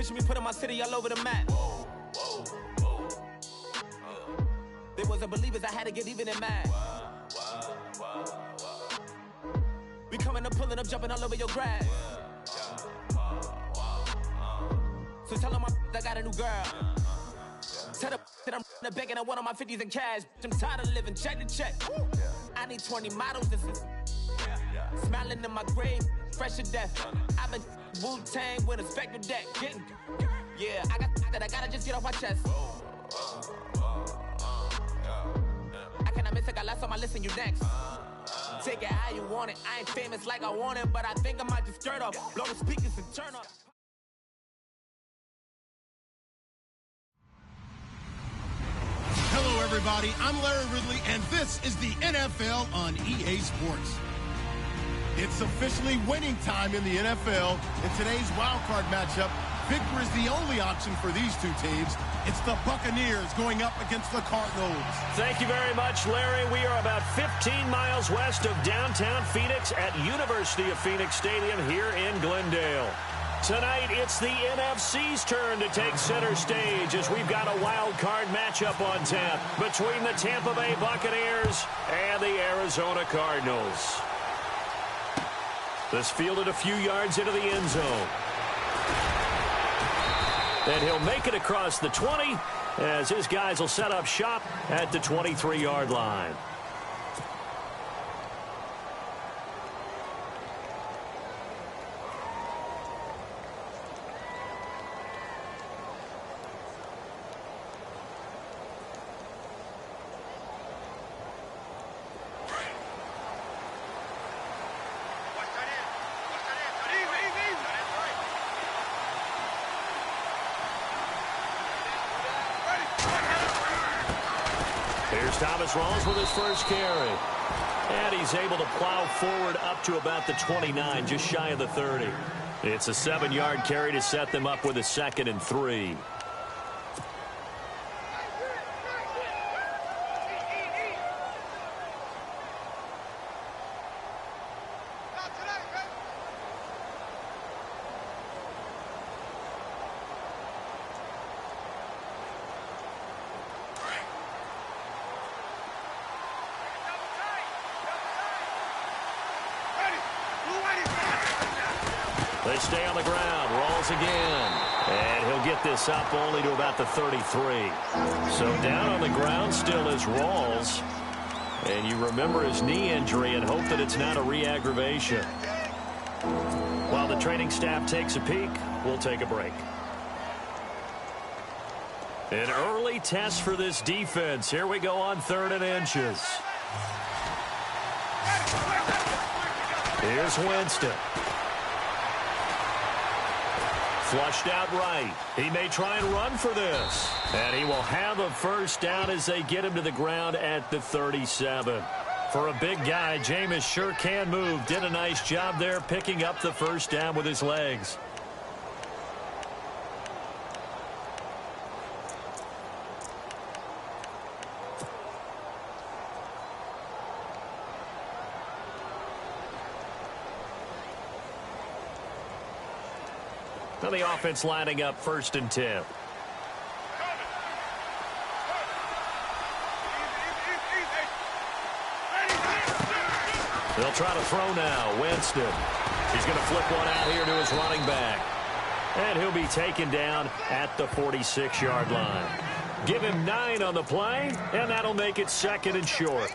Picture me putting my city all over the map. They wasn't believers, I had to get even in mad. We coming up, pulling up, jumping all over your grass. So tell them I got a new girl. Tell them that I'm in the bank and I want all my 50s in cash. I'm tired of living check to check. I need 20 models. This is smiling in my grave, fresh to death. I've been Wu-Tang with a spectral deck. Yeah, I got that I gotta just get off my chest. I cannot miss, I got last on my list and you next. Take it how you want it. I ain't famous like I want it, but I think I might just skirt off. Blow the speakers and turn up. Hello, everybody. I'm Larry Ridley, and this is the NFL on EA Sports. It's officially winning time in the NFL. In today's wildcard matchup, victory is the only option for these two teams. It's the Buccaneers going up against the Cardinals. Thank you very much, Larry. We are about 15 miles west of downtown Phoenix at University of Phoenix Stadium here in Glendale. Tonight, it's the NFC's turn to take center stage as we've got a wild card matchup on tap between the Tampa Bay Buccaneers and the Arizona Cardinals. This fielded a few yards into the end zone. And he'll make it across the 20 as his guys will set up shop at the 23-yard line. Here's Thomas Rawls with his first carry. And he's able to plow forward up to about the 29, just shy of the 30. It's a 7-yard carry to set them up with a 2nd and 3. They stay on the ground. Rawls again. And he'll get this up only to about the 33. So down on the ground still is Rawls. And you remember his knee injury and hope that it's not a re-aggravation. While the training staff takes a peek, we'll take a break. An early test for this defense. Here we go on 3rd and inches. Here's Winston. Flushed out right. He may try and run for this. And he will have a first down as they get him to the ground at the 37. For a big guy, Jameis sure can move. Did a nice job there picking up the first down with his legs. Now the offense lining up 1st and 10. They'll try to throw now. Winston. He's going to flip one out here to his running back. And he'll be taken down at the 46-yard line. Give him 9 on the play, and that'll make it 2nd and short.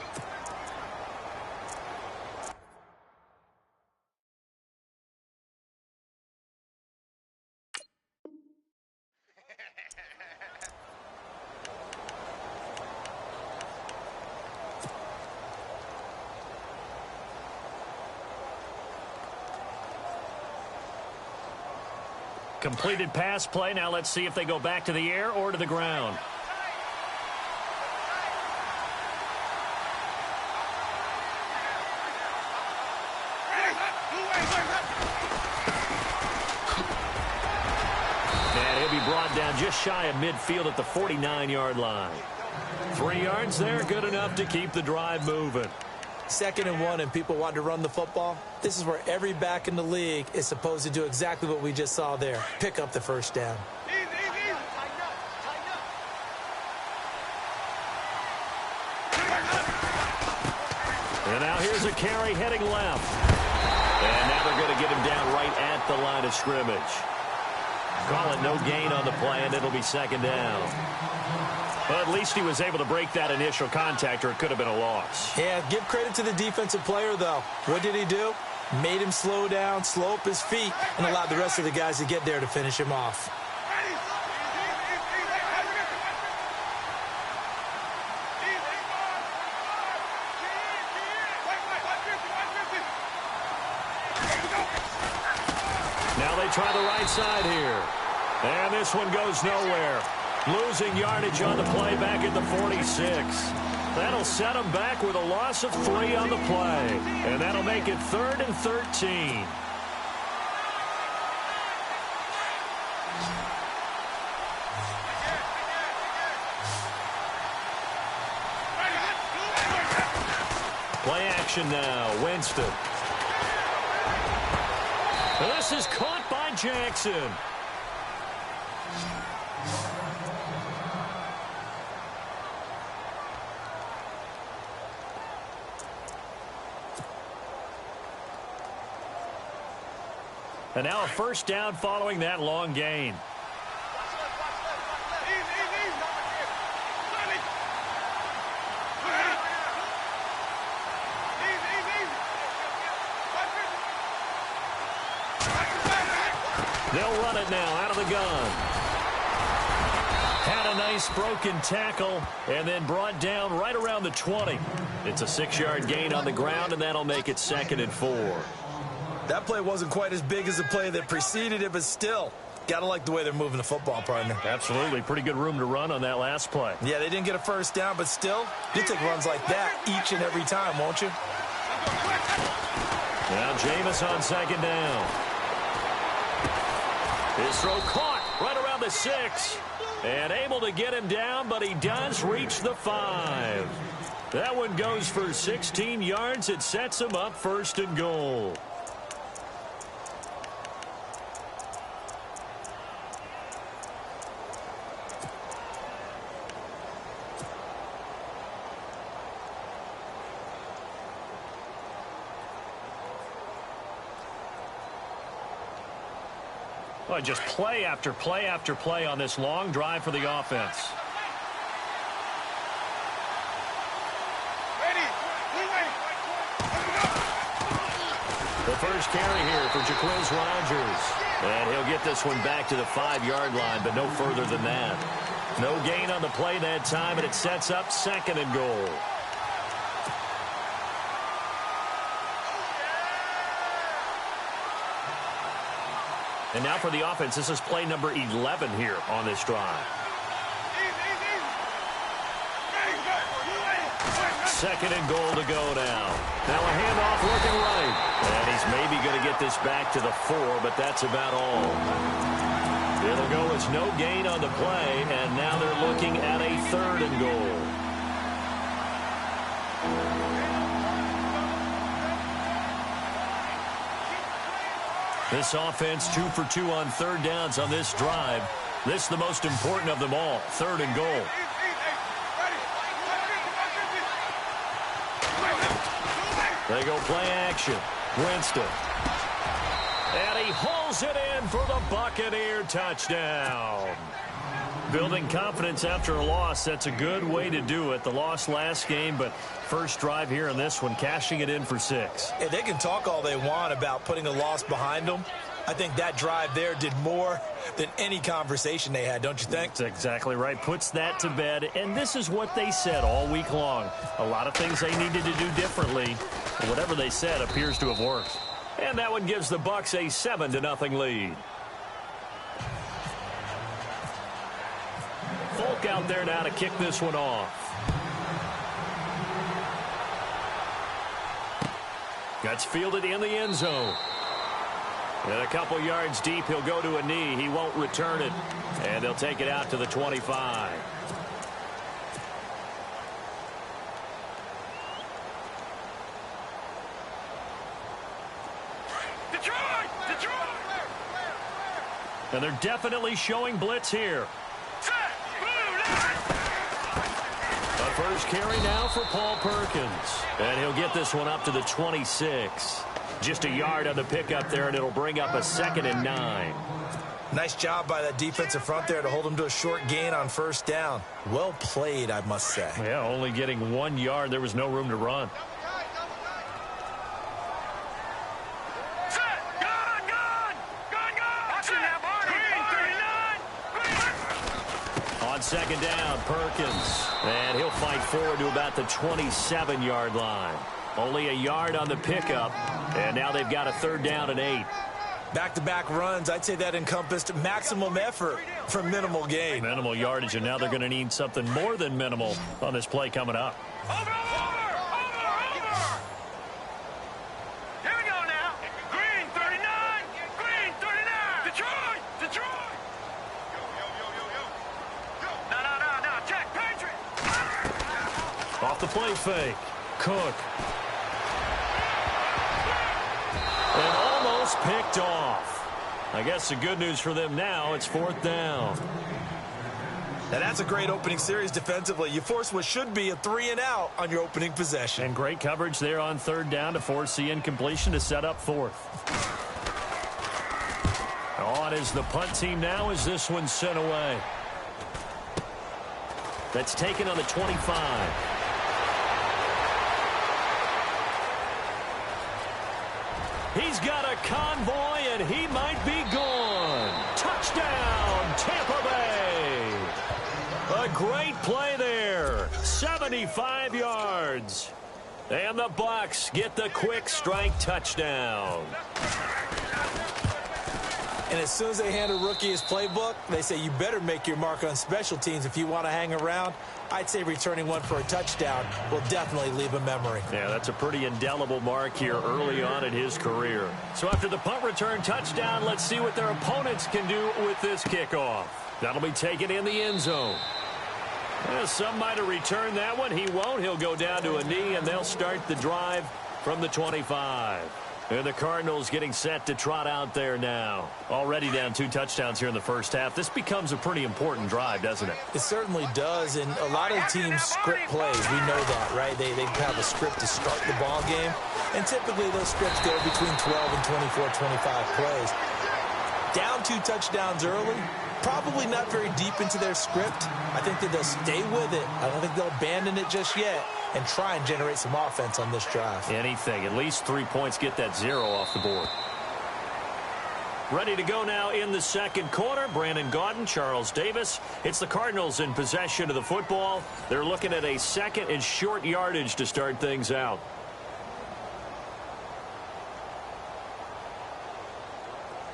Completed pass play. Now let's see if they go back to the air or to the ground. And he'll be brought down just shy of midfield at the 49-yard line. 3 yards there, good enough to keep the drive moving. 2nd and 1 and people want to run the football, this is where every back in the league is supposed to do exactly what we just saw there. Pick up the first down. And now here's a carry heading left. And now they're going to get him down right at the line of scrimmage. Call it no gain on the play, and it'll be 2nd down. But at least he was able to break that initial contact, or it could have been a loss. Yeah, give credit to the defensive player, though. What did he do? Made him slow down, slow up his feet, and allowed the rest of the guys to get there to finish him off. Now they try the right side here. And this one goes nowhere. Losing yardage on the play back at the 46. That'll set them back with a loss of 3 on the play. And that'll make it 3rd and 13. Play action now. Winston. This is caught by Jackson. And now a first down following that long gain. They'll run it now out of the gun. Had a nice broken tackle and then brought down right around the 20. It's a 6-yard gain on the ground, and that'll make it 2nd and 4. That play wasn't quite as big as the play that preceded it, but still, got to like the way they're moving the football, partner. Absolutely. Pretty good room to run on that last play. Yeah, they didn't get a first down, but still, you take runs like that each and every time, won't you? Now Jameis on 2nd down. His throw caught right around the 6. And able to get him down, but he does reach the 5. That one goes for 16 yards. It sets him up 1st and goal. Well, just play after play after play on this long drive for the offense. The first carry here for Jaquez Rogers. And he'll get this one back to the 5-yard line, but no further than that. No gain on the play that time, and it sets up 2nd and goal. And now for the offense, this is play number 11 here on this drive. 2nd and goal to go now. Now a handoff looking right. And he's maybe going to get this back to the 4, but that's about all. It'll go as no gain on the play, and now they're looking at a 3rd and goal. This offense 2 for 2 on 3rd downs on this drive. This is the most important of them all, 3rd and goal. They go play action. Winston. And he hauls it in for the Buccaneer touchdown. Building confidence after a loss, that's a good way to do it. The loss last game, but first drive here in this one, cashing it in for 6. Yeah, they can talk all they want about putting a loss behind them. I think that drive there did more than any conversation they had, don't you think? That's exactly right. Puts that to bed, and this is what they said all week long. A lot of things they needed to do differently. Whatever they said appears to have worked. And that one gives the Bucs a 7-0 lead. Folk out there now to kick this one off. Gets fielded in the end zone. And a couple yards deep, he'll go to a knee. He won't return it. And they'll take it out to the 25. And they're definitely showing blitz here. The first carry now for Paul Perkins. And he'll get this one up to the 26. Just a yard on the pickup there, and it'll bring up a 2nd and 9. Nice job by that defensive front there to hold him to a short gain on first down. Well played, I must say. Yeah, only getting 1 yard. There was no room to run. On 2nd down, Perkins. And he'll fight forward to about the 27-yard line. Only a yard on the pickup. And now they've got a 3rd down and 8. Back-to-back runs, I'd say that encompassed maximum effort for minimal gain. Minimal yardage, and now they're going to need something more than minimal on this play coming up. Over! Here we go now. Green 39. Green 39. Detroit. No. Check. Patriot. Off the play fake. Cook. And almost picked off. I guess the good news for them now, it's 4th down. Now that's a great opening series defensively. You force what should be a 3-and-out on your opening possession. And great coverage there on 3rd down to force the incompletion to set up 4th. On is the punt team now as this one's sent away. That's taken on the 25. He's got a convoy, and he might be gone. Touchdown, Tampa Bay. A great play there. 75 yards. And the Bucs get the quick strike touchdown. And as soon as they hand a rookie his playbook, they say you better make your mark on special teams if you want to hang around. I'd say returning one for a touchdown will definitely leave a memory. Yeah, that's a pretty indelible mark here early on in his career. So after the punt return touchdown, let's see what their opponents can do with this kickoff. That'll be taken in the end zone. Yeah, some might have returned that one. He won't. He'll go down to a knee, and they'll start the drive from the 25. And the Cardinals getting set to trot out there now. Already down 2 touchdowns here in the first half. This becomes a pretty important drive, doesn't it? It certainly does, and a lot of the teams script plays. We know that, right? They have a script to start the ball game, and typically those scripts go between 12 and 24, 25 plays. Down 2 touchdowns early, probably not very deep into their script. I think that they'll stay with it. I don't think they'll abandon it just yet and try and generate some offense on this drive. Anything. At least 3 points. Get that 0 off the board. Ready to go now in the second quarter. Brandon Gaudin, Charles Davis. It's the Cardinals in possession of the football. They're looking at a 2nd and short yardage to start things out.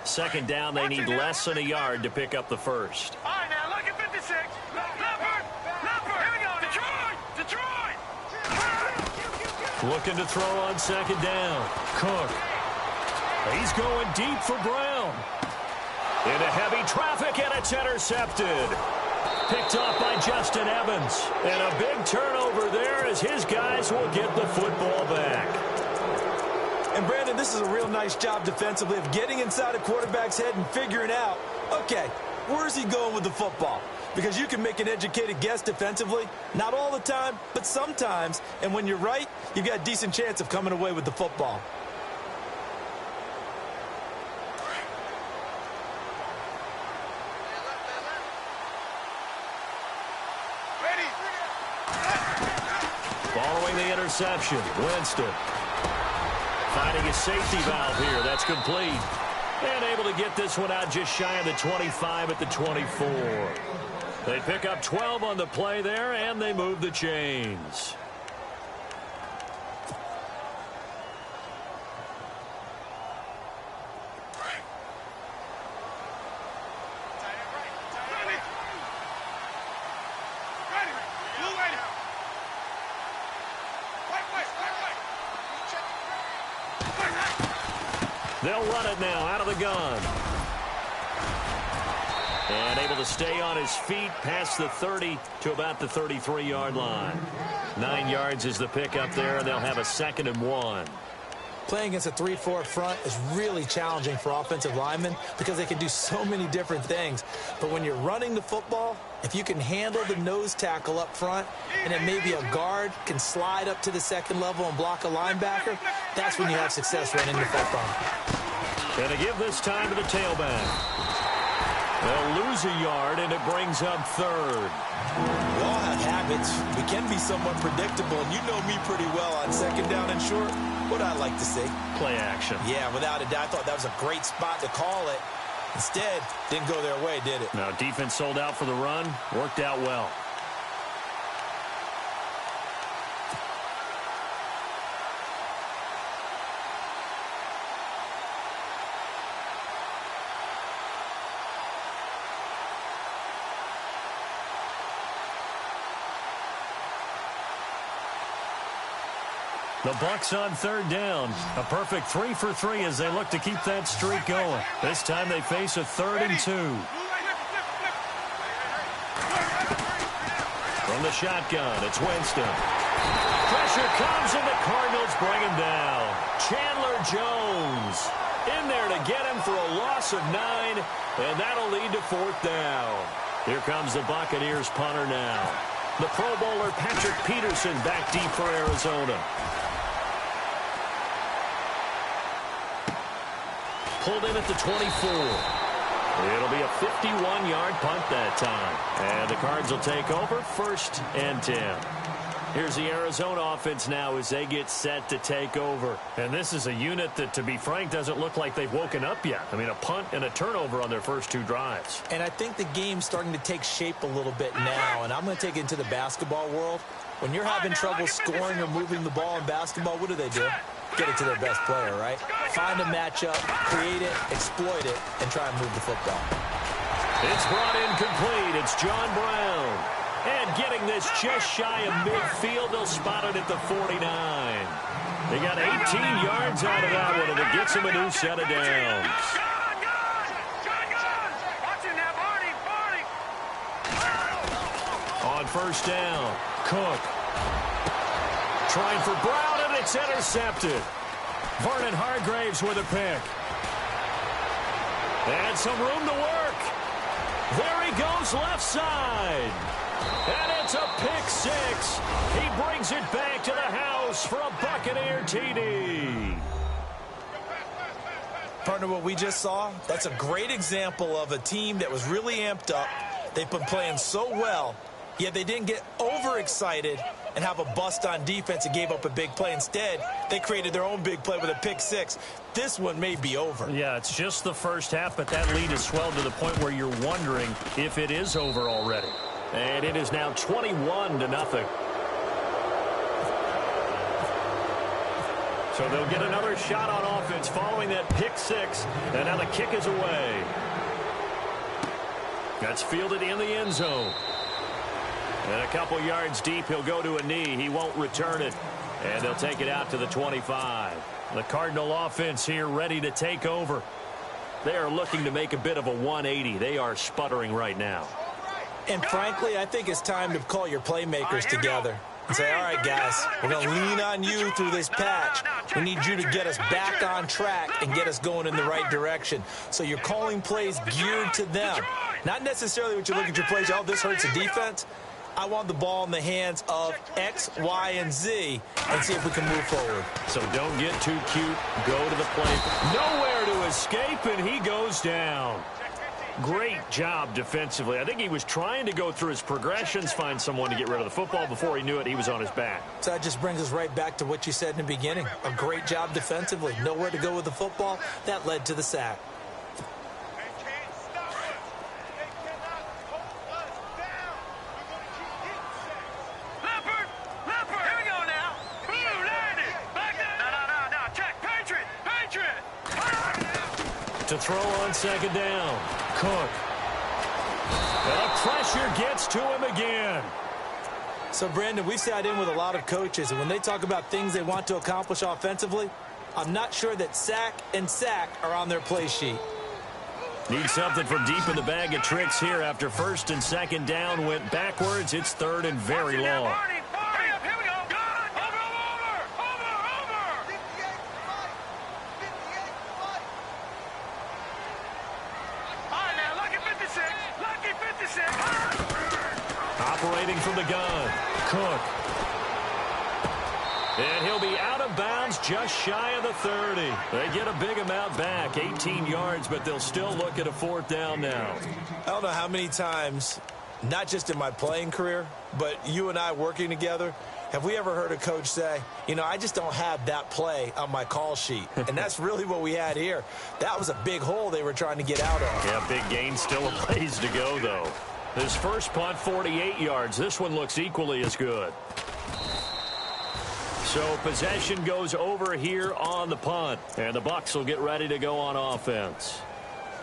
Second down, they need less than a yard to pick up the first. All right, now look at 56. Leopard. Here we go. Detroit. Looking to throw on 2nd down. Cook. He's going deep for Brown. Into heavy traffic, and it's intercepted. Picked off by Justin Evans. And a big turnover there as his guys will get the football back. And, Brandon, this is a real nice job defensively of getting inside a quarterback's head and figuring out, okay, where's he going with the football? Because you can make an educated guess defensively. Not all the time, but sometimes. And when you're right, you've got a decent chance of coming away with the football. Following the interception, Winston finding a safety valve here. That's complete. And able to get this one out just shy of the 25 at the 24. They pick up 12 on the play there, and they move the chains. They'll run it now out of the gun. And able to stay on his feet past the 30 to about the 33-yard line. 9 yards is the pickup there, and they'll have a 2nd and 1. Playing against a 3-4 front is really challenging for offensive linemen because they can do so many different things. But when you're running the football, if you can handle the nose tackle up front and then maybe a guard can slide up to the second level and block a linebacker, that's when you have success running the football. And to give this time to the tailback. They'll lose a yard, and it brings up third. We all have habits. We can be somewhat predictable, and you know me pretty well on second down and short. What I like to see. Play action. Yeah, without a doubt. I thought that was a great spot to call it. Instead, didn't go their way, did it? Now, defense sold out for the run. Worked out well. The Bucs on third down. A perfect 3 for 3 as they look to keep that streak going. This time they face a 3rd and 2. From the shotgun, it's Winston. Pressure comes and the Cardinals bring him down. Chandler Jones in there to get him for a loss of 9, and that'll lead to 4th down. Here comes the Buccaneers punter now. The Pro Bowler Patrick Peterson back deep for Arizona. Pulled in at the 24. It'll be a 51-yard punt that time. And the Cards will take over 1st and 10. Here's the Arizona offense now as they get set to take over. And this is a unit that, to be frank, doesn't look like they've woken up yet. I mean, a punt and a turnover on their first 2 drives. And I think the game's starting to take shape a little bit now. And I'm going to take it into the basketball world. When you're having trouble scoring or moving the ball in basketball, what do? Get it to their best player, right? Find a matchup, create it, exploit it, and try and move the football. It's brought in complete. It's John Brown. And getting this just shy of midfield, they'll spot it at the 49. They got 18 yards out of that one, and it gets them a new set of downs. On 1st down, Cook. Trying for Brown, and it's intercepted. Vernon Hargraves with a pick. And some room to work. There he goes left side. And it's a pick 6. He brings it back to the house for a Buccaneer TD. Partner, what we just saw, that's a great example of a team that was really amped up. They've been playing so well, yet they didn't get overexcited and have a bust on defense and gave up a big play. Instead, they created their own big play with a pick 6. This one may be over. Yeah, it's just the first half, but that lead has swelled to the point where you're wondering if it is over already. And it is now 21-0. So they'll get another shot on offense following that pick 6, and now the kick is away. That's fielded in the end zone. And a couple yards deep, he'll go to a knee. He won't return it. And they'll take it out to the 25. The Cardinal offense here ready to take over. They are looking to make a bit of a 180. They are sputtering right now. And frankly, I think it's time to call your playmakers together and say, all right, guys, we're going to lean on you through this patch. We need you to get us back on track and get us going in the right direction. So you're calling plays geared to them. Not necessarily what you look at your plays, oh, this hurts the defense. I want the ball in the hands of X, Y, and Z and see if we can move forward. So don't get too cute. Go to the plate. Nowhere to escape, and he goes down. Great job defensively. I think he was trying to go through his progressions, find someone to get rid of the football. Before he knew it, he was on his back. So that just brings us right back to what you said in the beginning. A great job defensively. Nowhere to go with the football. That led to the sack. To throw on 2nd down. Cook. The pressure gets to him again. So, Brandon, we sat in with a lot of coaches, and when they talk about things they want to accomplish offensively, I'm not sure that sack and sack are on their play sheet. Need something from deep in the bag of tricks here after 1st and 2nd down went backwards. It's 3rd and very long. Initiating from the gun. Cook. And he'll be out of bounds just shy of the 30. They get a big amount back, 18 yards, but they'll still look at a 4th down now. I don't know how many times, not just in my playing career, but you and I working together, have we ever heard a coach say, you know, I just don't have that play on my call sheet. And that's really what we had here. That was a big hole they were trying to get out of. Yeah, big gain, still a ways to go, though. His first punt, 48 yards. This one looks equally as good. So possession goes over here on the punt. And the Bucs will get ready to go on offense.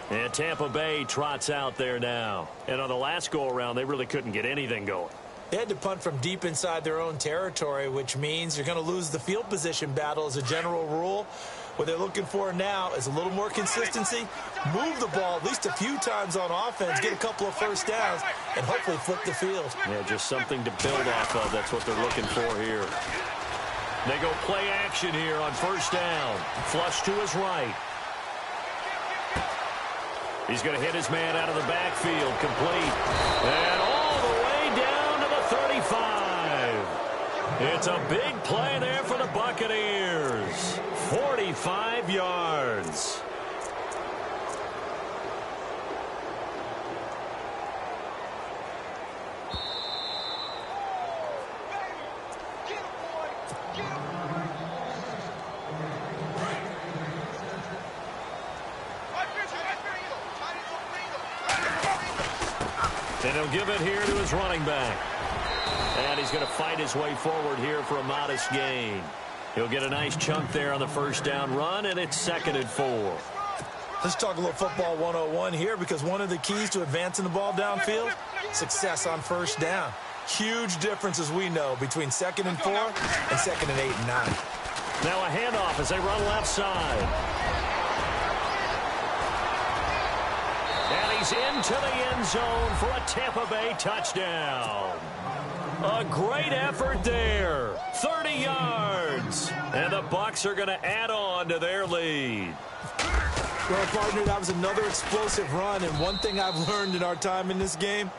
And Tampa Bay trots out there now. And on the last go-around, they really couldn't get anything going. They had to punt from deep inside their own territory, which means you're going to lose the field position battle as a general rule. What they're looking for now is a little more consistency, move the ball at least a few times on offense, get a couple of first downs, and hopefully flip the field. Yeah, just something to build off of. That's what they're looking for here. They go play action here on 1st down. Flush to his right. He's going to hit his man out of the backfield, complete. And all the way down to the 35. It's a big play there for the Buccaneers. 45 yards. And he'll give it here to his running back. And he's going to fight his way forward here for a modest gain. He'll get a nice chunk there on the 1st down run, and it's 2nd and 4. Let's talk a little football 101 here, because one of the keys to advancing the ball downfield, success on 1st down. Huge difference, as we know, between 2nd and 4 and 2nd and 8 and 9. Now a handoff as they run left side. And he's into the end zone for a Tampa Bay touchdown. A great effort there. 30 yards. And the Bucs are going to add on to their lead. Well, partner, that was another explosive run. And one thing I've learned in our time in this game,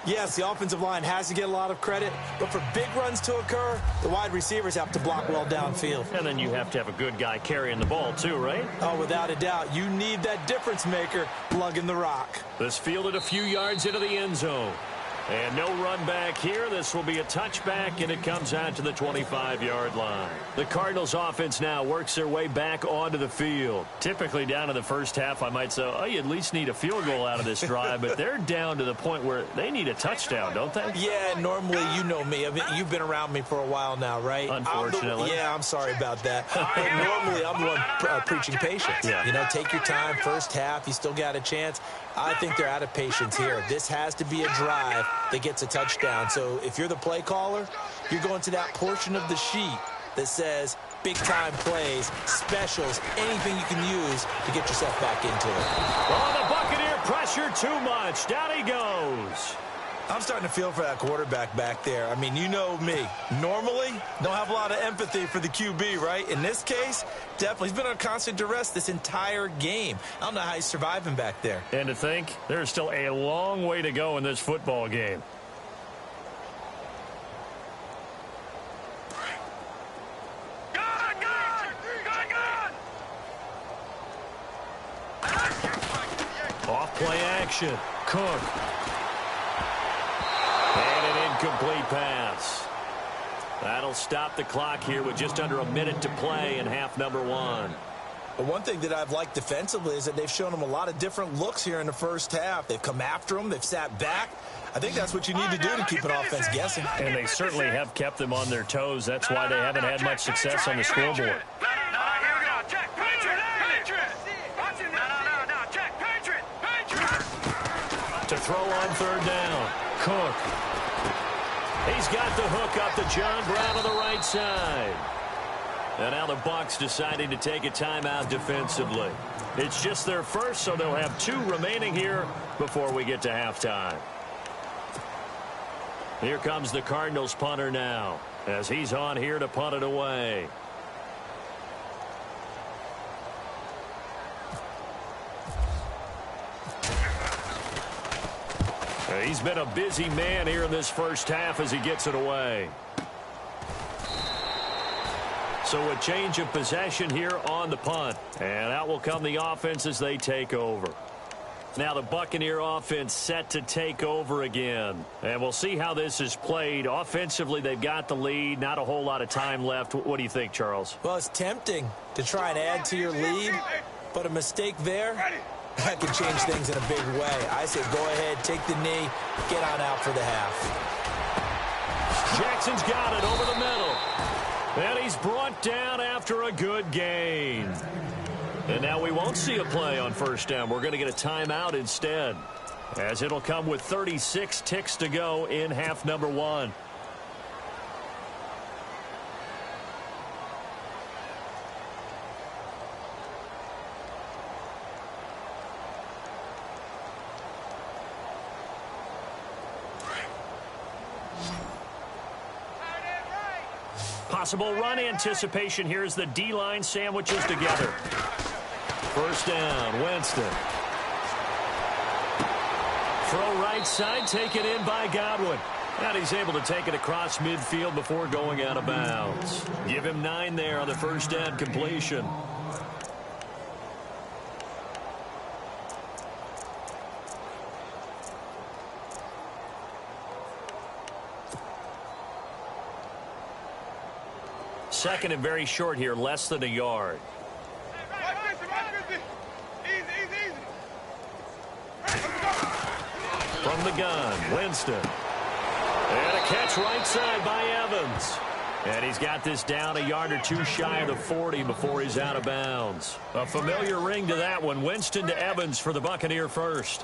yes, the offensive line has to get a lot of credit, but for big runs to occur, the wide receivers have to block well downfield. And then you have to have a good guy carrying the ball too, right? Oh, without a doubt. You need that difference maker lugging the rock. This fielded a few yards into the end zone. And no run back here. This will be a touchback, and it comes out to the 25-yard line. The Cardinals offense now works their way back onto the field. Typically down in the first half, I might say, oh, you at least need a field goal out of this drive, but they're down to the point where they need a touchdown, don't they? Yeah, normally, you know me. I mean, you've been around me for a while now, right? Unfortunately. I'm sorry about that. But normally, I'm the one preaching patience. Yeah. You know, take your time, first half, you still got a chance. I think they're out of patience here. This has to be a drive that gets a touchdown. So if you're the play caller, you're going to that portion of the sheet that says big-time plays, specials, anything you can use to get yourself back into it. Oh, the Buccaneer pressure too much. Down he goes. I'm starting to feel for that quarterback back there. I mean, you know me. Normally, don't have a lot of empathy for the QB, right? In this case, definitely. He's been on constant duress this entire game. I don't know how he's surviving back there. And to think, there's still a long way to go in this football game. Off play action. Cook. And an incomplete pass. That'll stop the clock here with just under a minute to play in half number 1. But one thing that I've liked defensively is that they've shown them a lot of different looks here in the first half. They've come after them. They've sat back. I think that's what you need to do to keep an offense guessing. And they certainly have kept them on their toes. That's why they haven't had much success on the scoreboard. To throw on 3rd down. Cook. He's got the hook up to John Brown on the right side. And now the Bucs deciding to take a timeout defensively. It's just their first, so they'll have 2 remaining here before we get to halftime. Here comes the Cardinals punter now, as he's on here to punt it away. He's been a busy man here in this first half as he gets it away. So a change of possession here on the punt. And out will come the offense as they take over. Now the Buccaneer offense set to take over again. And we'll see how this is played. Offensively, they've got the lead. Not a whole lot of time left. What do you think, Charles? Well, it's tempting to try and add to your lead, but a mistake there, that can change things in a big way. I say go ahead, take the knee, get on out for the half. Jackson's got it over the middle. And he's brought down after a good gain. And now we won't see a play on first down. We're going to get a timeout instead, as it'll come with 36 ticks to go in half number one. Possible run anticipation here as the D-line sandwiches together. First down, Winston. Throw right side, taken in by Godwin. And he's able to take it across midfield before going out of bounds. Give him 9 there on the first down completion. Second and very short here, less than a yard. From the gun, Winston. And a catch right side by Evans. And he's got this down a yard or two shy of the 40 before he's out of bounds. A familiar ring to that one. Winston to Evans for the Buccaneer first.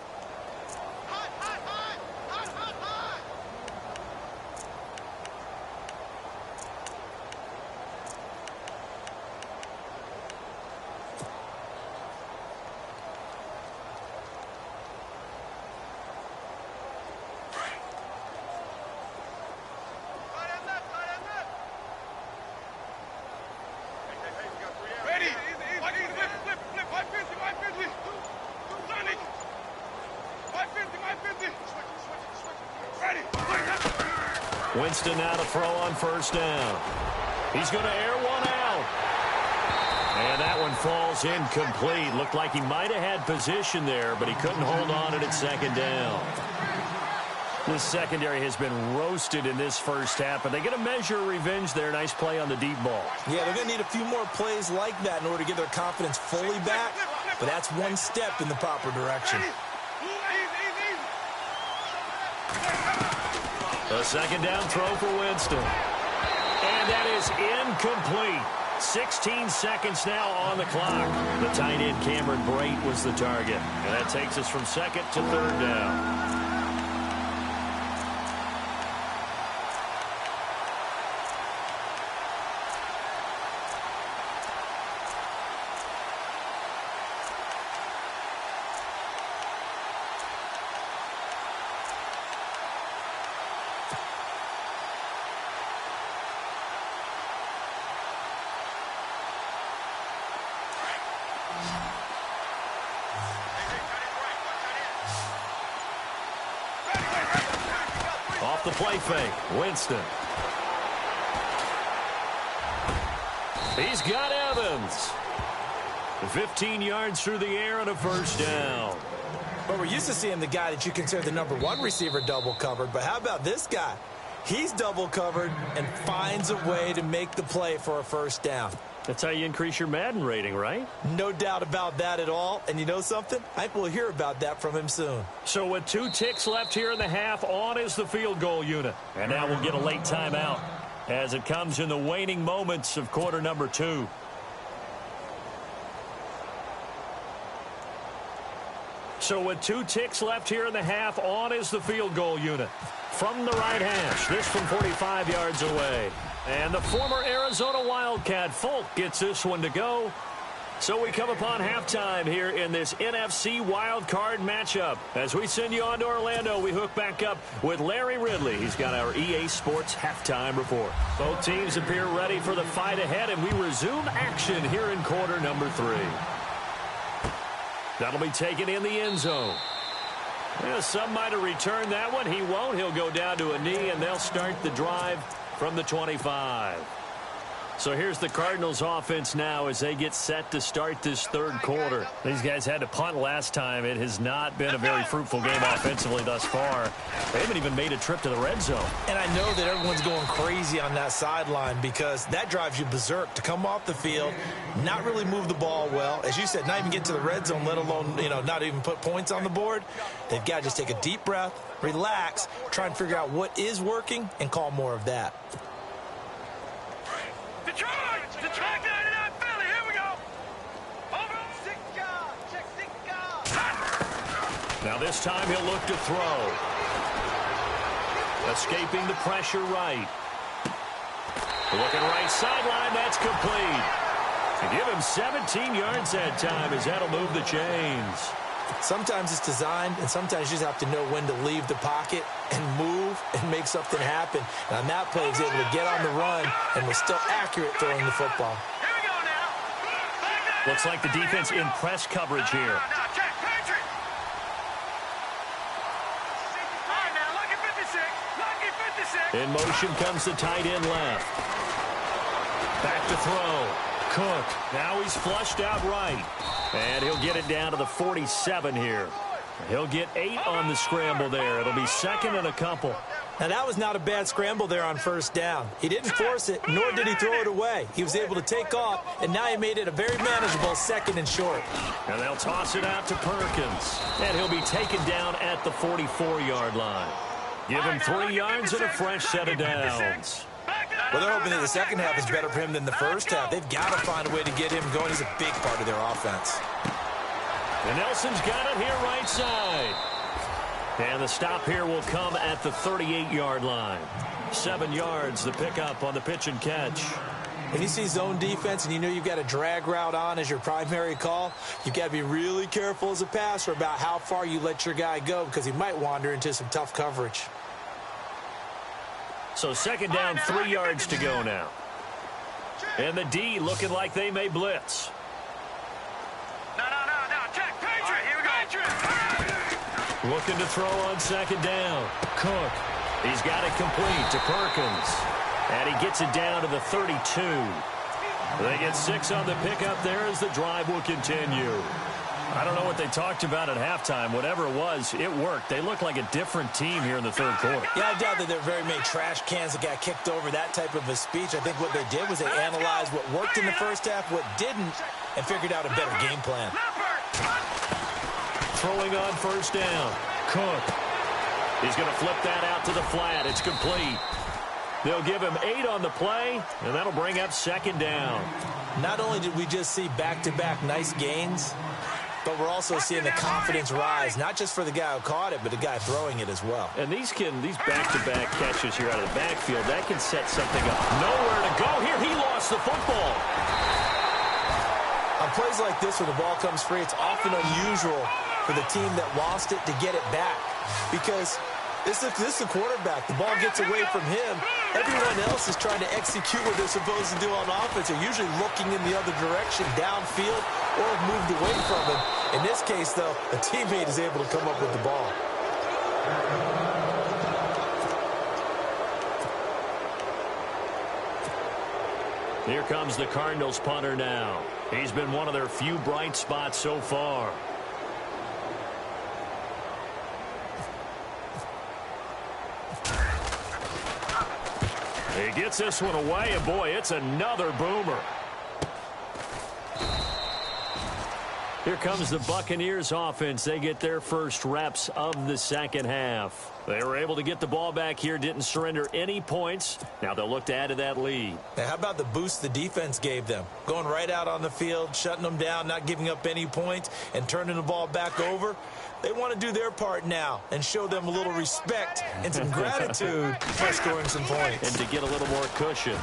Winston now to throw on first down. He's going to air one out. And that one falls incomplete. Looked like he might have had position there, but he couldn't hold on to it at second down. This secondary has been roasted in this first half, but they get a measure of revenge there. Nice play on the deep ball. Yeah, they're going to need a few more plays like that in order to get their confidence fully back, but that's one step in the proper direction. A second down throw for Winston. And that is incomplete. 16 seconds now on the clock. The tight end Cameron Brate was the target. And that takes us from second to third down. Off the play fake, Winston. He's got Evans. 15 yards through the air and a first down. Well, we're used to seeing the guy that you consider the number one receiver double covered, but how about this guy? He's double covered and finds a way to make the play for a first down. That's how you increase your Madden rating, right? No doubt about that at all. And you know something? I think we'll hear about that from him soon. So with 2 ticks left here in the half, on is the field goal unit. And now we'll get a late timeout as it comes in the waning moments of quarter number 2. So with 2 ticks left here in the half, on is the field goal unit. From the right hash, this from 45 yards away. And the former Arizona Wildcat, Folk, gets this one to go. So we come upon halftime here in this NFC wildcard matchup. As we send you on to Orlando, we hook back up with Larry Ridley. He's got our EA Sports halftime report. Both teams appear ready for the fight ahead, and we resume action here in quarter number 3. That'll be taken in the end zone. Yeah, some might have returned that one. He won't. He'll go down to a knee, and they'll start the drive from the 25. So here's the Cardinals offense now as they get set to start this third quarter. These guys had to punt last time. It has not been a very fruitful game offensively thus far. They haven't even made a trip to the red zone. And I know that everyone's going crazy on that sideline because that drives you berserk to come off the field, not really move the ball well. As you said, not even get to the red zone, let alone, not even put points on the board. They've got to just take a deep breath, relax, try and figure out what is working, and call more of that. Detroit 99 Philly, here we go. Over. 6 yard, check 6 yard. Now this time he'll look to throw. Escaping the pressure right. Looking right sideline, that's complete. To give him 17 yards that time as that'll move the chains. Sometimes it's designed, and sometimes you just have to know when to leave the pocket and move and make something happen. And on that play, he was able to get on the run and was still accurate throwing the football. Here we go now. Looks like the defense in press coverage here. Now, check, Patrick. All right, now, lucky 56. Lucky 56. In motion comes the tight end left. Back to throw. Cook. Now he's flushed out right. And he'll get it down to the 47 here. He'll get 8 on the scramble there. It'll be second and a couple. Now, that was not a bad scramble there on first down. He didn't force it, nor did he throw it away. He was able to take off, and now he made it a very manageable second and short. And they'll toss it out to Perkins. And he'll be taken down at the 44-yard line. Give him 3 yards and a fresh set of downs. Well, they're hoping that the second half is better for him than the first half. They've got to find a way to get him going. He's a big part of their offense. And Nelson's got it here right side. And the stop here will come at the 38-yard line. 7 yards, the pickup on the pitch and catch. When you see zone defense and you know you've got a drag route on as your primary call, you've got to be really careful as a passer about how far you let your guy go because he might wander into some tough coverage. So second down, 3 yards to go now. And the D looking like they may blitz. No, check, Patriot. Here we go. Patriot. Looking to throw on second down. Cook. He's got it complete to Perkins. And he gets it down to the 32. They get 6 on the pickup there as the drive will continue. I don't know what they talked about at halftime. Whatever it was, it worked. They look like a different team here in the third quarter. Yeah, I doubt that there are very many trash cans that got kicked over, that type of a speech. I think what they did was they analyzed what worked in the first half, what didn't, and figured out a better game plan. Throwing on first down. Cook. He's going to flip that out to the flat. It's complete. They'll give him 8 on the play, and that'll bring up second down. Not only did we just see back-to-back nice gains, but we're also seeing the confidence rise, not just for the guy who caught it, but the guy throwing it as well. And these back-to-back catches here out of the backfield, that can set something up. Nowhere to go here. He lost the football. On plays like this, when the ball comes free, it's often unusual for the team that lost it to get it back because this is the quarterback. The ball gets away from him. Everyone else is trying to execute what they're supposed to do on offense. They're usually looking in the other direction, downfield, or have moved away from him. In this case, though, a teammate is able to come up with the ball. Here comes the Cardinals punter now. He's been one of their few bright spots so far. He gets this one away, and boy, it's another boomer. Here comes the Buccaneers offense. They get their first reps of the second half. They were able to get the ball back here, didn't surrender any points. Now they'll look to add to that lead. Now, how about the boost the defense gave them? Going right out on the field, shutting them down, not giving up any points, and turning the ball back over. They want to do their part now and show them a little respect and some gratitude for scoring some points. And to get a little more cushion.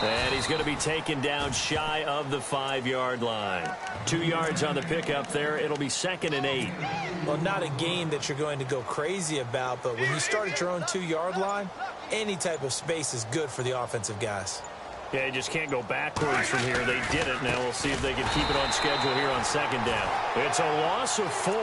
And he's going to be taken down shy of the 5-yard line. 2 yards on the pickup there. It'll be second and 8. Well, not a game that you're going to go crazy about, but when you start at your own 2-yard line, any type of space is good for the offensive guys. Yeah, you just can't go backwards from here. They did it. Now we'll see if they can keep it on schedule here on second down. It's a loss of 4.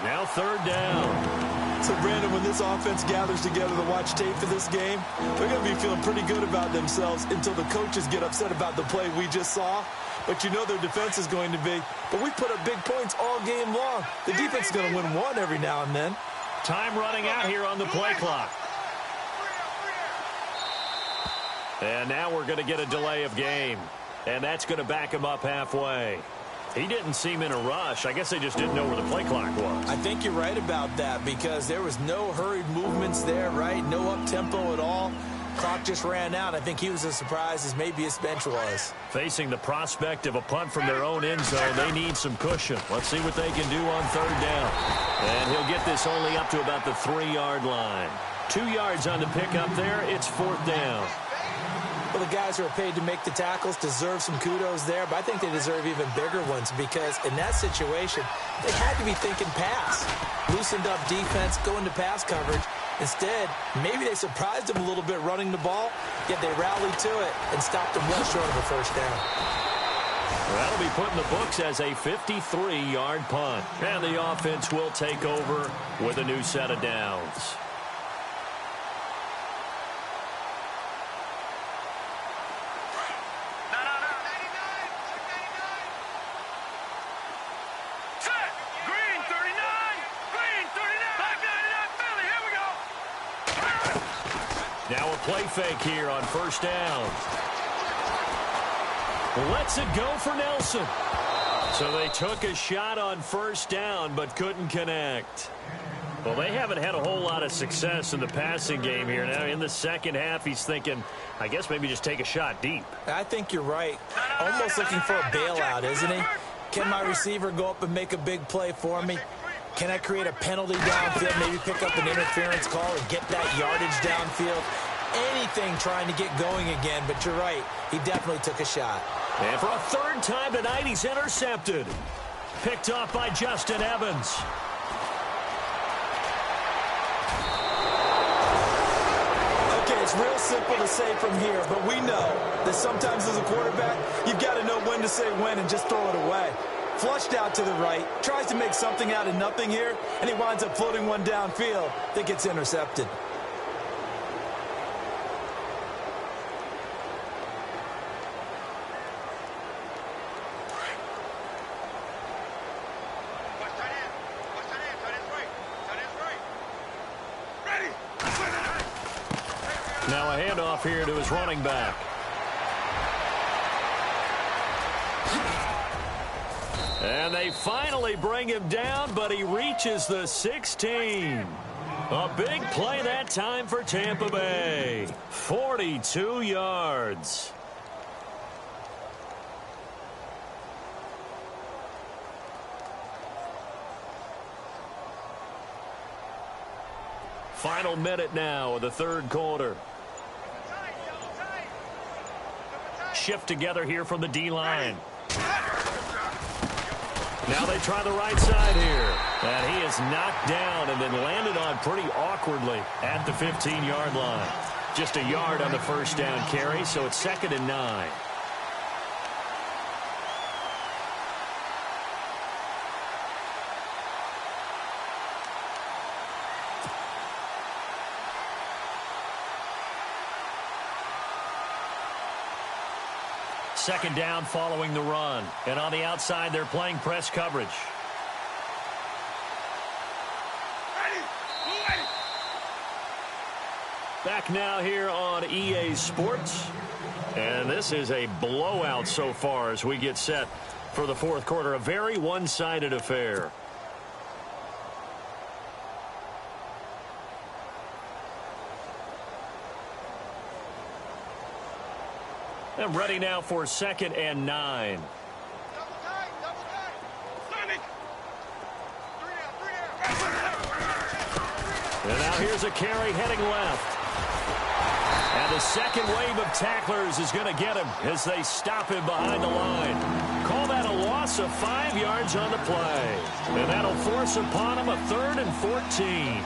Now third down. So, Brandon, when this offense gathers together to watch tape for this game, they're going to be feeling pretty good about themselves until the coaches get upset about the play we just saw. But you know their defense is going to be. But we put up big points all game long. The defense is going to win one every now and then. Time running out here on the play clock. And now we're going to get a delay of game. And that's going to back him up halfway. He didn't seem in a rush. I guess they just didn't know where the play clock was. I think you're right about that because there was no hurried movements there, right? No up-tempo at all. Clock just ran out. I think he was as surprised as maybe his bench was. Facing the prospect of a punt from their own end zone, they need some cushion. Let's see what they can do on third down. And he'll get this only up to about the 3-yard line. 2 yards on the pickup there. It's fourth down. Well, the guys who are paid to make the tackles deserve some kudos there, but I think they deserve even bigger ones because in that situation, they had to be thinking pass. Loosened up defense, go into pass coverage. Instead, maybe they surprised them a little bit running the ball, yet they rallied to it and stopped them well short of a first down. Well, that'll be put in the books as a 53-yard punt. And the offense will take over with a new set of downs. Now a play fake here on first down. Lets it go for Nelson. So they took a shot on first down but couldn't connect. Well, they haven't had a whole lot of success in the passing game here. Now in the second half, he's thinking, I guess maybe just take a shot deep. I think you're right. Almost looking for a bailout, isn't he? Can my receiver go up and make a big play for me? Can I create a penalty downfield, maybe pick up an interference call and get that yardage downfield? Anything trying to get going again, but you're right. He definitely took a shot. And for a third time tonight, he's intercepted. Picked off by Justin Evans. Okay, it's real simple to say from here, but we know that sometimes as a quarterback, you've got to know when to say when and just throw it away. Flushed out to the right, tries to make something out of nothing here, and he winds up floating one downfield that gets intercepted. Now a handoff here to his running back. And they finally bring him down, but he reaches the 16. A big play that time for Tampa Bay. 42 yards. Final minute now of the third quarter. Shift together here from the D-line. Now they try the right side here. And he is knocked down and then landed on pretty awkwardly at the 15-yard line. Just a yard on the first down carry, so it's 2nd and 9. Second down following the run. And on the outside, they're playing press coverage. Back now here on EA Sports. And this is a blowout so far as we get set for the fourth quarter. A very one-sided affair. And ready now for 2nd and 9. And now here's a carry heading left. And the second wave of tacklers is going to get him as they stop him behind the line. Call that a loss of 5 yards on the play. And that'll force upon him a 3rd and 14.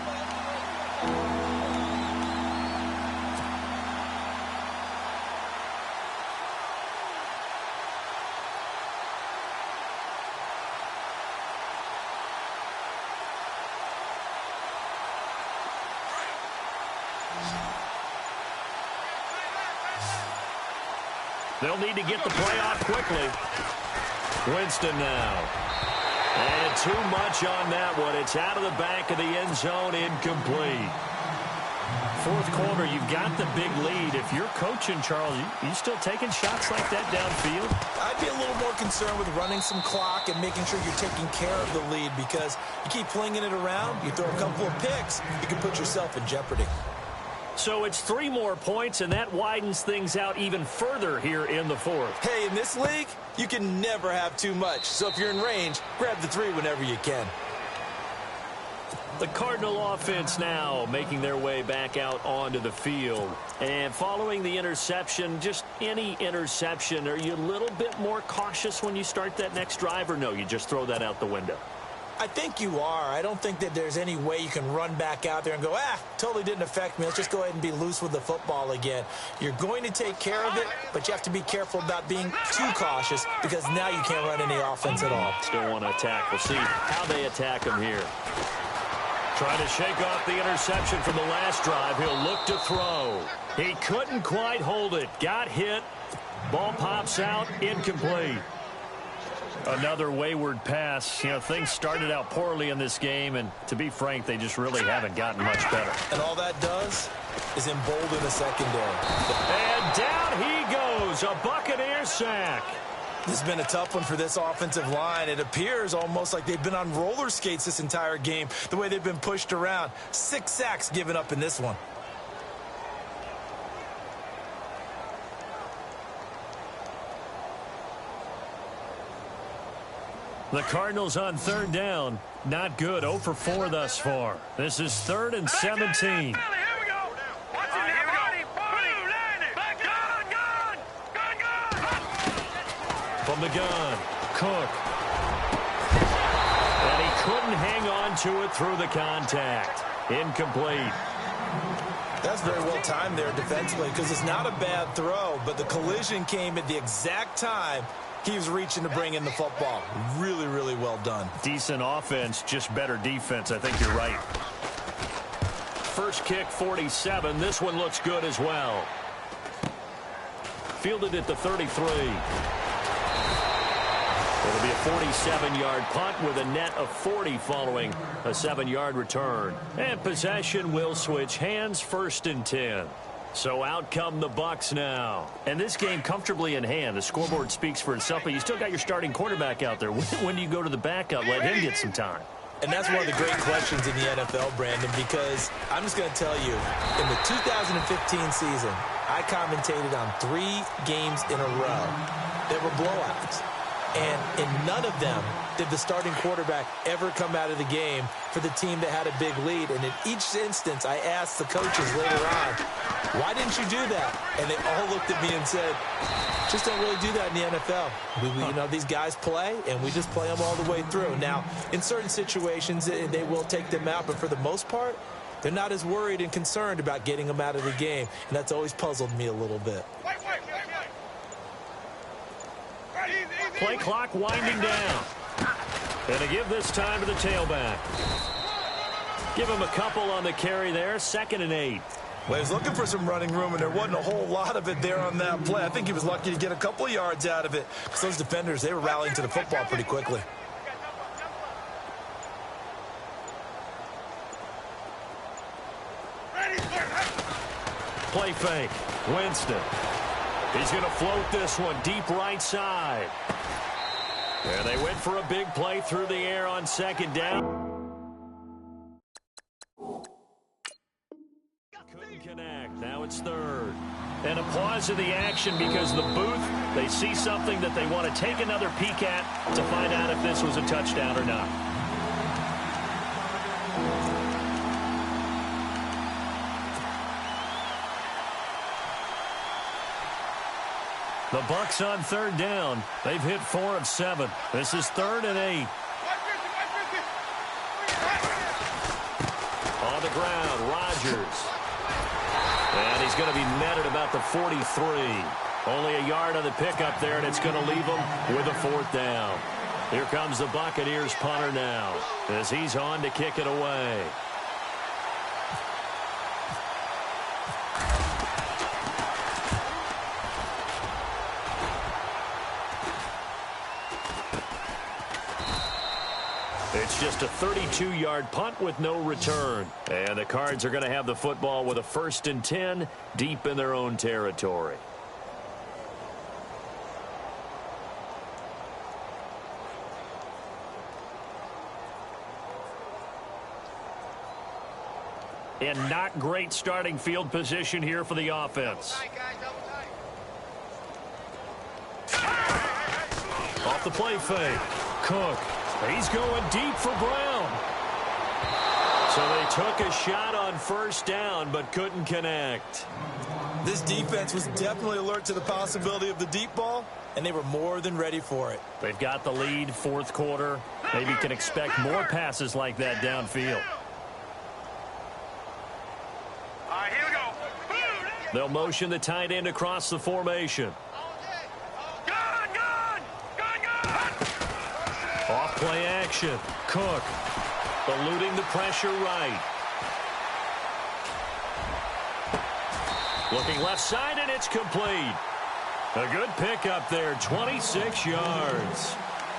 They'll need to get the play off quickly. Winston now. And too much on that one. It's out of the back of the end zone, incomplete. Fourth quarter, you've got the big lead. If you're coaching, Charles, you still taking shots like that downfield? I'd be a little more concerned with running some clock and making sure you're taking care of the lead, because you keep flinging it around, you throw a couple of picks, you can put yourself in jeopardy. So it's 3 more points, and that widens things out even further here in the fourth. Hey, in this league, you can never have too much. So if you're in range, grab the 3 whenever you can. The Cardinal offense now making their way back out onto the field. And following the interception, just any interception, are you a little bit more cautious when you start that next drive, or no, you just throw that out the window? I think you are. I don't think that there's any way you can run back out there and go, totally didn't affect me. Let's just go ahead and be loose with the football again. You're going to take care of it, but you have to be careful about being too cautious, because now you can't run any offense at all. Still want to attack. We'll see how they attack him here. Trying to shake off the interception from the last drive. He'll look to throw. He couldn't quite hold it. Got hit. Ball pops out. Incomplete. Another wayward pass. You know, things started out poorly in this game, and to be frank, they just really haven't gotten much better. And all that does is embolden the secondary. And down he goes. A Buccaneer sack. This has been a tough one for this offensive line. It appears almost like they've been on roller skates this entire game, the way they've been pushed around. 6 sacks given up in this one. The Cardinals on 3rd down. Not good. 0 for 4 thus far. This is 3rd and 17. From the gun, Cook. And he couldn't hang on to it through the contact. Incomplete. That's very well timed there defensively, because it's not a bad throw, but the collision came at the exact time he was reaching to bring in the football. Really, really well done. Decent offense, just better defense. I think you're right. First kick, 47. This one looks good as well. Fielded at the 33. It'll be a 47-yard punt with a net of 40 following a 7-yard return. And possession will switch hands, 1st and 10. So out come the Bucs now. And this game comfortably in hand. The scoreboard speaks for itself, but you still got your starting quarterback out there. When do you go to the backup? Let him get some time. And that's one of the great questions in the NFL, Brandon, because I'm just going to tell you, in the 2015 season, I commentated on 3 games in a row that were blowouts. And in none of them did the starting quarterback ever come out of the game for the team that had a big lead. And in each instance, I asked the coaches later on, why didn't you do that? And they all looked at me and said, just don't really do that in the NFL. You know, these guys play, and we just play them all the way through. Now, in certain situations, they will take them out, but for the most part, they're not as worried and concerned about getting them out of the game. And that's always puzzled me a little bit. Play clock winding down. And to give this time to the tailback. Give him a couple on the carry there. 2nd and 8. Well, he was looking for some running room, and there wasn't a whole lot of it there on that play. I think he was lucky to get a couple of yards out of it, because those defenders, they were rallying to the football pretty quickly. Play fake. Winston. He's going to float this one deep right side. And they went for a big play through the air on 2nd down. Couldn't connect. Now it's 3rd. And a pause of the action because the booth, they see something that they want to take another peek at to find out if this was a touchdown or not. The Bucs on 3rd down. They've hit 4 of 7. This is 3rd and 8. On the ground, Rodgers. And he's going to be met at about the 43. Only a yard on the pickup there, and it's going to leave him with a 4th down. Here comes the Buccaneers punter now as he's on to kick it away. It's just a 32-yard punt with no return. And the Cards are going to have the football with a 1st and 10 deep in their own territory. And not great starting field position here for the offense. Off the play fake. Cook. He's going deep for Brown. So they took a shot on 1st down but couldn't connect. This defense was definitely alert to the possibility of the deep ball, and they were more than ready for it. They've got the lead, 4th quarter. Maybe can expect more passes like that downfield. They'll motion the tight end across the formation. Off play action. Cook eluding the pressure right. Looking left side, and it's complete. A good pickup there, 26 yards.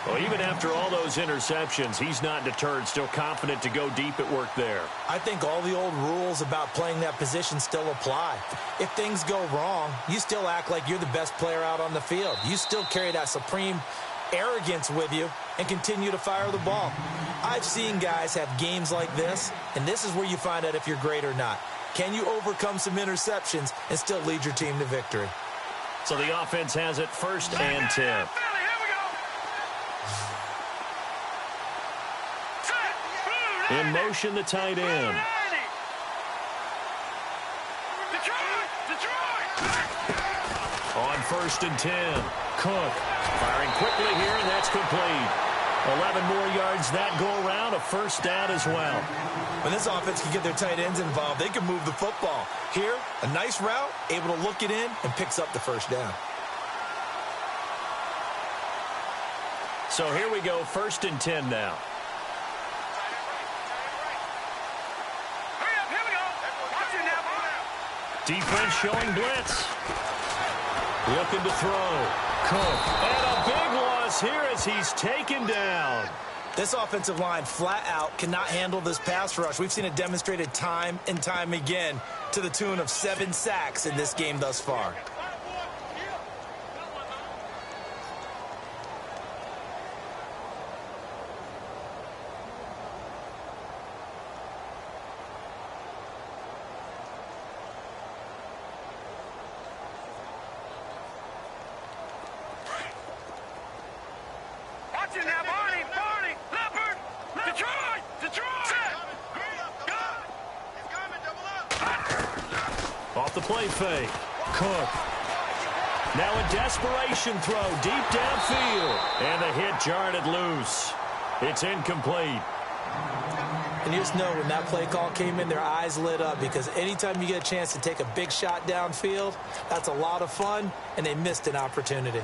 Well, even after all those interceptions, he's not deterred, still confident to go deep at work there. I think all the old rules about playing that position still apply. If things go wrong, you still act like you're the best player out on the field. You still carry that supreme arrogance with you and continue to fire the ball. I've seen guys have games like this, and this is where you find out if you're great or not. Can you overcome some interceptions and still lead your team to victory? So the offense has it 1st and 10. In motion, the tight end. On 1st and 10. Cook firing quickly here, and that's complete. 11 more yards that go around, a 1st down as well. When this offense can get their tight ends involved, they can move the football. Here, a nice route, able to look it in, and picks up the 1st down. So here we go, 1st and 10 now. Defense showing blitz. Looking to throw. Cook. And a big loss here as he's taken down. This offensive line flat out cannot handle this pass rush. We've seen it demonstrated time and time again to the tune of 7 sacks in this game thus far. Off the play fake. Cook. Now a desperation throw deep downfield. And the hit jarred it loose. It's incomplete. And you just know when that play call came in, their eyes lit up, because anytime you get a chance to take a big shot downfield, that's a lot of fun, and they missed an opportunity.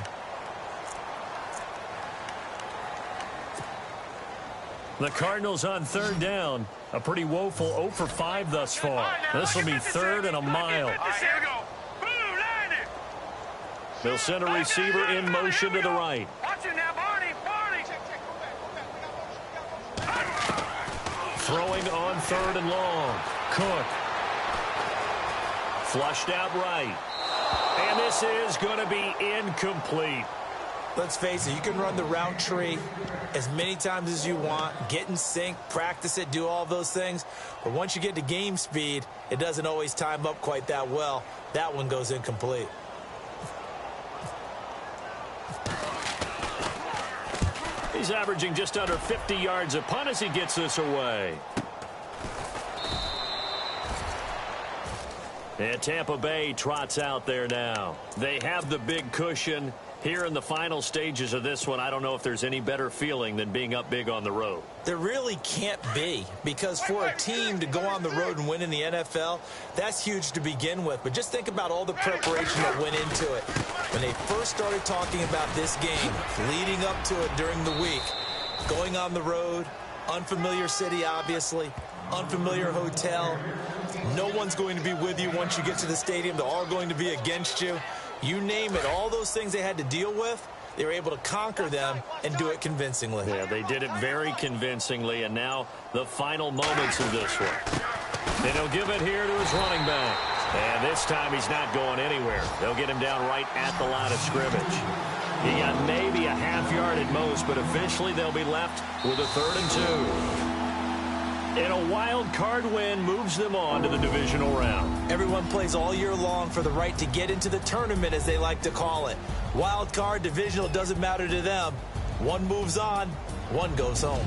The Cardinals on 3rd down. A pretty woeful 0 for 5 thus far. This will be 3rd and a mile. They'll send a receiver in motion to the right. Throwing on 3rd and long. Cook. Flushed out right. And this is going to be incomplete. Let's face it, you can run the route tree as many times as you want, get in sync, practice it, do all those things. But once you get to game speed, it doesn't always time up quite that well. That one goes incomplete. He's averaging just under 50 yards a punt as he gets this away. And Tampa Bay trots out there now. They have the big cushion. Here in the final stages of this one, I don't know if there's any better feeling than being up big on the road. There really can't be, because for a team to go on the road and win in the NFL, that's huge to begin with. But just think about all the preparation that went into it. When they first started talking about this game, leading up to it during the week, going on the road, unfamiliar city, obviously, unfamiliar hotel. No one's going to be with you once you get to the stadium. They're all going to be against you. You name it, all those things they had to deal with, they were able to conquer them and do it convincingly. Yeah, they did it very convincingly, and now the final moments of this one. And he'll give it here to his running back. And this time he's not going anywhere. They'll get him down right at the line of scrimmage. He got maybe a half yard at most, but officially they'll be left with a 3rd and 2. And a wild card win moves them on to the divisional round. Everyone plays all year long for the right to get into the tournament, as they like to call it. Wild card, divisional, doesn't matter to them. One moves on, one goes home.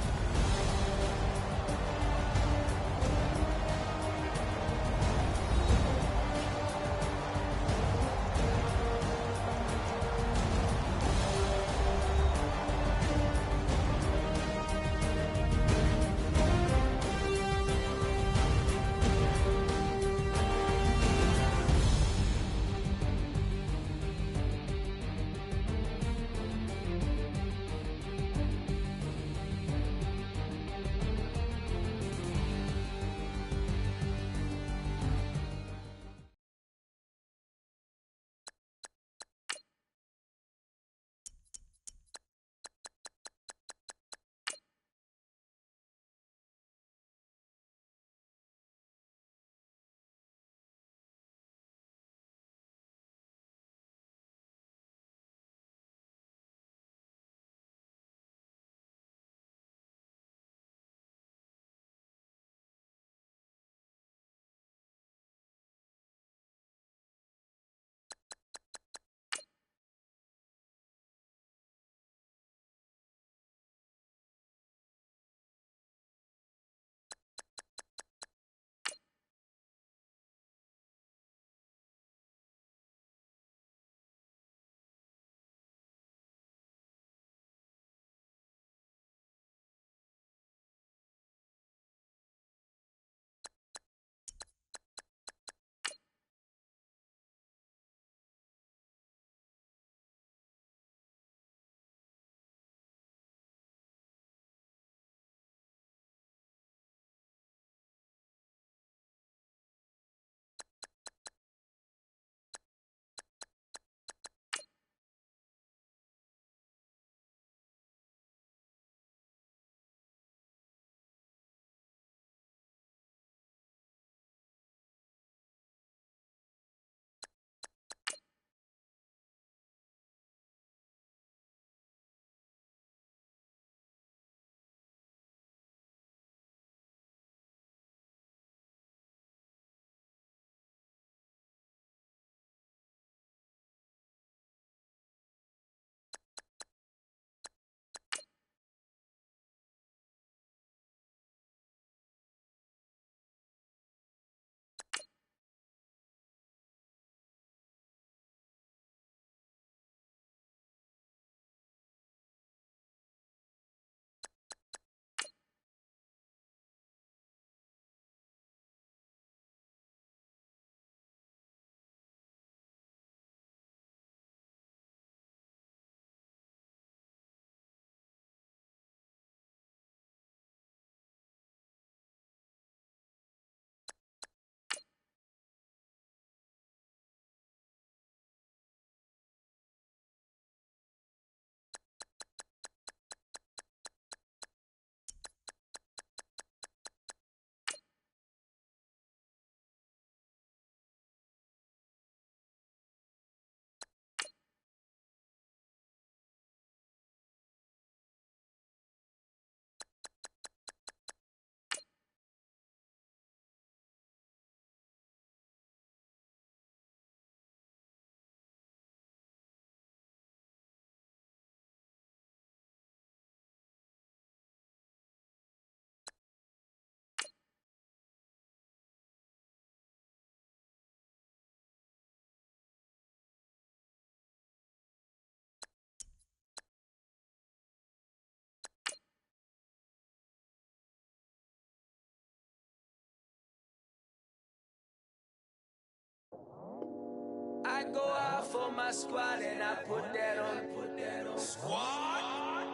I go out for my squad and I put that on. Squad?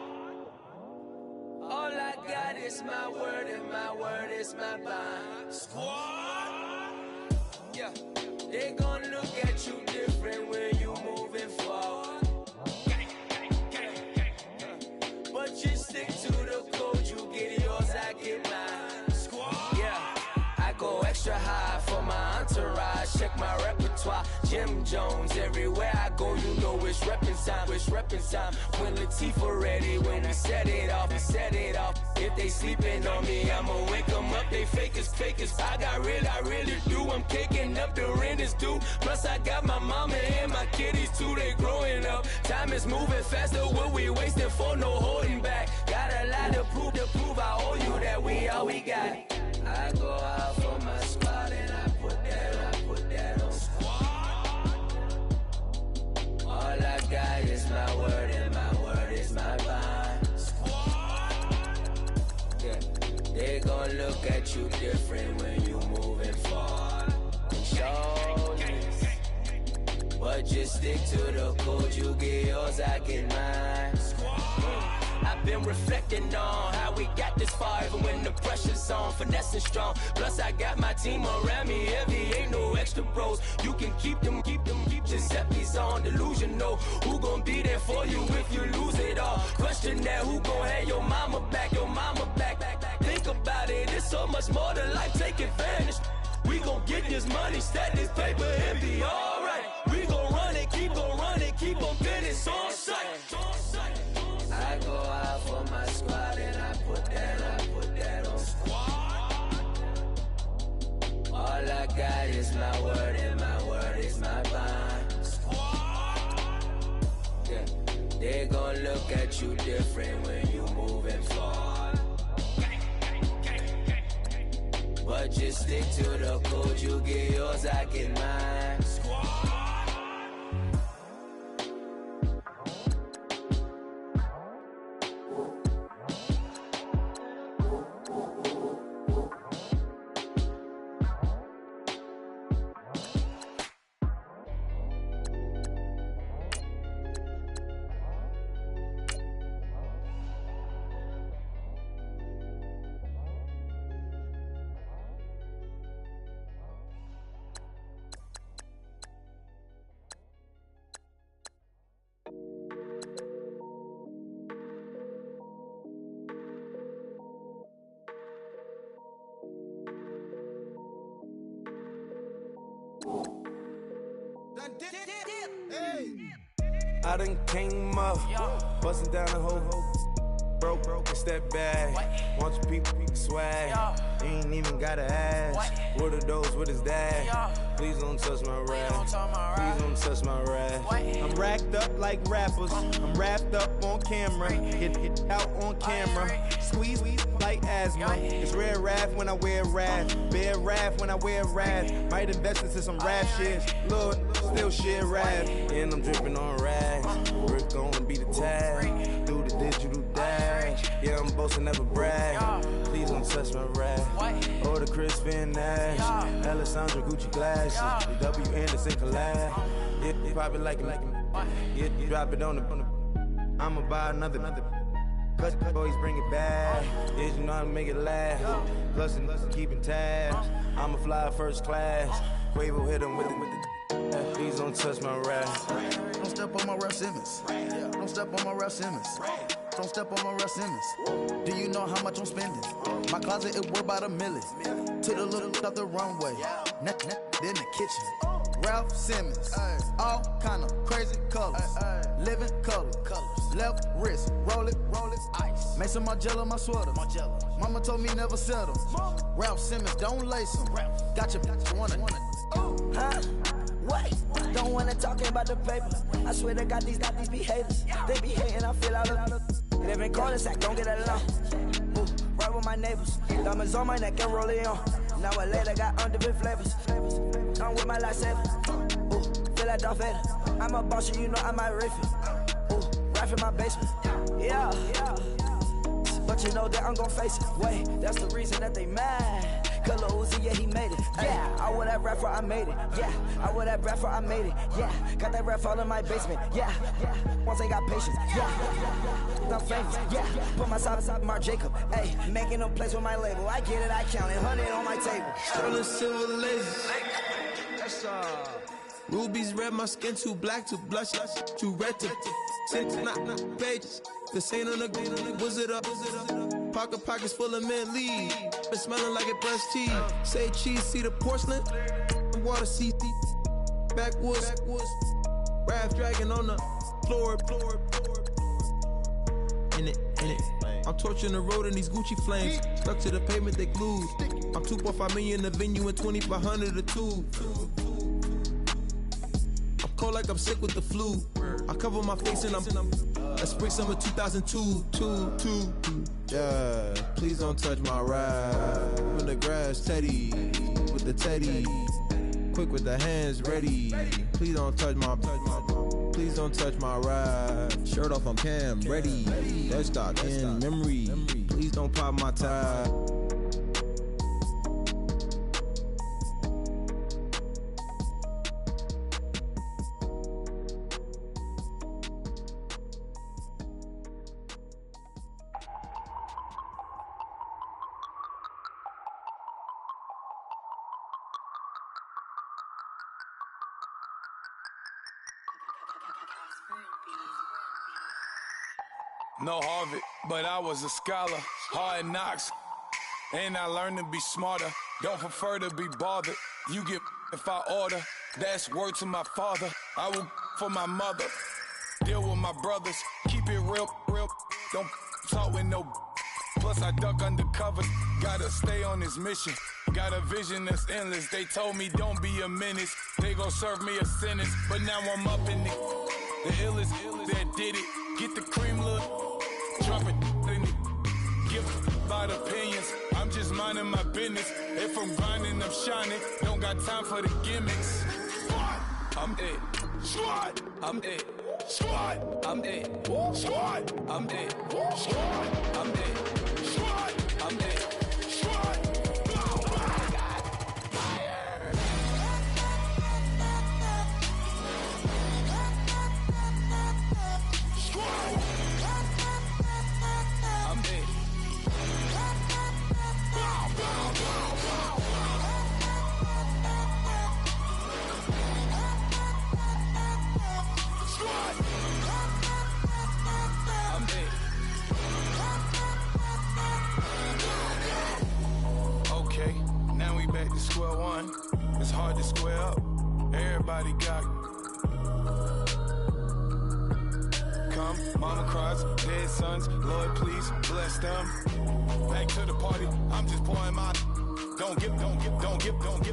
All I got is my word and my word is my bond. Squad? Yeah, they gon' look at you different when you moving forward. my repertoire. Jim Jones, everywhere I go, you know it's reppin' time. It's reppin' time. When Latifah ready, when we set it off, we set it off. If they sleeping on me, I'ma wake them up. They fakers, fakers. I really do. I'm caking up, the rent is due. Plus I got my mama and my kiddies too. They growing up. Time is moving faster. What we wasting for? No holding back. Got a lot to prove. I owe you that we all we got. I go out for my squad and I put that on squad. All I got is my word and my word is my bond. Squad. Yeah, they gon' look at you different when you moving forward. Show this, but just stick to the code. You get yours, I get mine. I've been reflecting on how we got this far, even when the pressure's on, finessing strong. Plus I got my team around me heavy, ain't no extra bros. You can keep them, Giuseppe's on delusional. Who gon' be there for you if you lose it all? Question that, who gon' have your mama back, Think about it, it's so much more to life, take advantage. We gon' get this money, stack this paper and be alright. We gon' run it, keep on finish on sight. I go out for my squad and I put that on squad. All I got is my word and my word is my bond. Squad. Yeah, they gon' look at you different when you moving forward. But just stick to the code, you get yours, I get mine. Squad. I done came up, bustin' down the whole broke, it's that bag. Want your people swag, you ain't even gotta ask. What are those, what is that? Please don't touch my rap, please don't touch my rap. I'm racked up like rappers, I'm wrapped up on camera, hit out on camera, squeeze like asthma. It's rare wrath when I wear wrath, bare wrath when I wear wrath. Might invest into some rap shit, Lord, still shit rap. And I'm dripping on rags, Rick gonna be the tag, through the digital dash. Yeah, I'm boasting, never brag, please don't touch my rap. Or the Chris Van Nash, Alessandra Gucci glasses, the W Anderson collab. Yeah, pop it like it, yeah, drop it on the. I'ma buy another. Cause boys bring it back. Yeah, you know how to make it last. Plus and keeping tabs. I'ma fly first class. Quavo hit him with it. Please don't touch my rap. Don't step on my Ralph Simmons. Don't step on my Ralph Simmons. Don't step on my Ralph Simmons. Do you know how much I'm spending? My closet is worth about $1 million. To the little out the runway. In the kitchen. Ralph Simmons, all kind of crazy colors, living color, left wrist, roll it, ice. Make some Margiela my sweater. Mama told me never settle. Ralph Simmons, don't lace him. Got your wanna. Huh? Wait, don't wanna talk about the paper. I swear to God, these be haters. They be hating, I feel out of. Live in cul-de-sac, don't get along. Right with my neighbors. Diamonds on my neck and roll it on. Now I later got underbit flavors. I'm with my lifesaver. Ooh, feel like Darth Vader. I'm a boss, you know I might riff it. Ooh, right in my basement. Yeah. But you know that I'm gon' face it. Wait, that's the reason that they mad. Color Uzi, yeah, he made it. Yeah, I would have rap for I made it. Yeah, I would have rap for I made it. Yeah, got that rap all in my basement. Yeah, once I got patience. Yeah, I'm famous. Yeah, put myself inside Marc Jacob. Hey, making a place with my label. I get it, I count it. 100 on my table. Sterling silver laser. Rubies red, my skin too black to blush, too red to six not pages. This ain't on the wizard up. Pockets full of mint lead. Been smelling like it brushed teeth. Say cheese, see the porcelain. Water, see backwoods. Raft dragging on the floor. In it. I'm torching the road in these Gucci flames. Stuck to the pavement, they glued. I'm 2.5 million in the venue and 2,500 a tube. I'm cold like I'm sick with the flu. I cover my face and I'm spring summer 2002. Yeah, please don't touch my ride. From the grass, Teddy, with the Teddy. Quick with the hands ready. Please don't touch my ride. Shirt off, I'm Cam, ready. Desktop in memory. Please don't pop my tie. No Harvard, but I was a scholar. Hard knocks, and I learned to be smarter. Don't prefer to be bothered. You get if I order. That's word to my father. I will for my mother. Deal with my brothers. Keep it real. Don't talk with no. Plus I duck undercover. Gotta stay on this mission. Got a vision that's endless. They told me don't be a menace. They gon' serve me a sentence. But now I'm up in it. The illest that did it. Get the cream look. Drop it in it. Give about opinions. I'm just minding my business. If I'm grinding, I'm shining. Don't got time for the gimmicks. I'm it. Squad. I'm it. Squad. I'm it. Squad. I'm it. Squad. I'm it. Squad. I'm it. Squad. Square one, it's hard to square up. Everybody got come, mama cries, dead sons. Lord, please bless them. Back to the party, I'm just pouring my. Don't get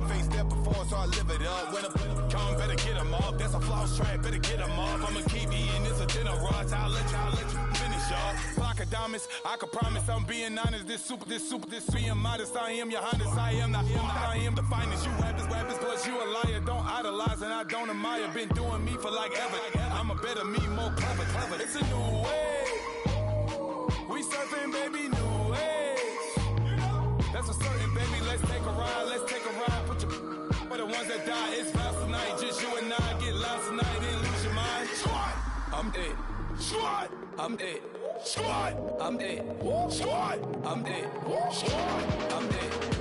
faced that before, so I live it up. When I come, better get them off. That's a floss track, better get them off. I'ma keep eating, it's a dinner rush. I'll let you finish, y'all. Block of diamonds, I can promise I'm being honest. This being modest. I am your highness, I am the finest. You rappers, plus you a liar. Don't idolize and I don't admire. Been doing me for like ever. I'm a better me, more clever. It's a new way. We surfing, baby, new age. That's a certain, baby. Let's take a ride. Put your for the ones that die. It's vows tonight. Just you and I get lost tonight and lose your mind. Squad, I'm it. Squad, I'm it. Squad, I'm it. Squad, I'm it. Squad, I'm it.